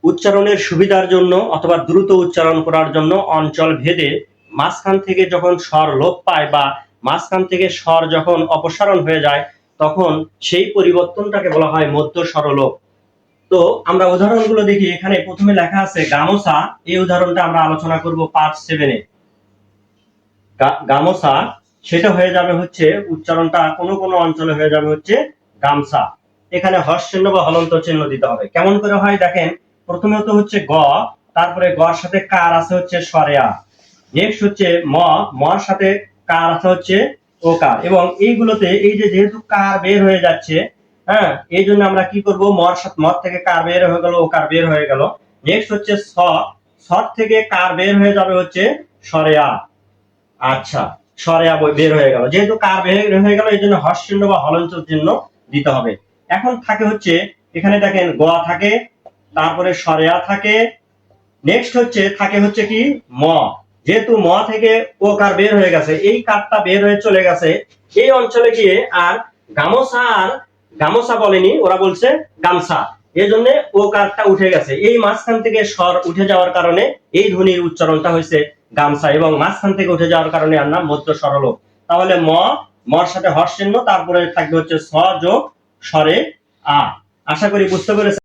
উচ্চারণের সুবিধার জন্য অথবা দ্রুত উচ্চারণ করার জন্য অঞ্চল ভেদে মাঝখান থেকে যখন স্বর লোপ পায় বা মাঝখান থেকে স্বর যখন অপসারণ হয়ে যায় তখন সেই পরিবর্তনটাকে বলা হয় মধ্য স্বরলোপ। তো আমরা উদাহরণগুলো দেখি। এখানে প্রথমে লেখা আছে গামোসা। এই উদাহরণটা আমরা আলোচনা করব পার্ট 7 এ। গামোসা সেটা হয়ে যাবে হচ্ছে উচ্চারণটা কোনো কোনো অঞ্চলে হয়ে যাবে হচ্ছে গামছা। এখানে হর্ষ চিহ্ন বা হলন্ত চিহ্ন দিতে হবে। কেমন করে হয় দেখেন, প্রথমত হচ্ছে গ, তারপরে গর সাথে কার আছে হচ্ছে স্বরেয়া, নেক্সট হচ্ছে মর সাথে কার আছে হচ্ছে ওকার। এবং এইগুলোতে এই যে যেহেতু কার বের হয়ে যাচ্ছে, হ্যাঁ, এই জন্য আমরা কি করব, মর থেকে কার বের হয়ে গেল, ওকার বের হয়ে গেল। নেক্সট হচ্ছে স থেকে কার বের হয়ে যাবে হচ্ছে স্বরেয়া। আচ্ছা, স্বরেয়া বের হয়ে গেল। যেহেতু কার বের হয়ে গেল এই জন্য হর্ষ চিহ্ন বা হলন্ত চিহ্ন দিতে হবে। এখন থাকে হচ্ছে এখানে দেখেন গ থাকে, তারপরে স্বরেয়া থাকে, নেক্সট হচ্ছে থাকে হচ্ছে কি ম। যেহেতু ম থেকে ও কার বের হয়ে গেছে, এই কারটা বের হয়ে চলে গেছে এই অঞ্চলে গিয়ে, আর গামোসা বলেনি, ওরা বলছে গামছা। এই জন্য ও কারটা উঠে গেছে। এই মাঝখান থেকে স্বর উঠে যাওয়ার কারণে এই ধ্বনির উচ্চারণটা হয়েছে গামছা, এবং মাঝখান থেকে উঠে যাওয়ার কারণে আর নাম মধ্য স্বরলোপ। তাহলে মর সাথে হর্ষ চিহ্ন, তারপরে থাকবে হচ্ছে স যোগ স্বরে আ। আশা করি বুঝতে পেরেছেন।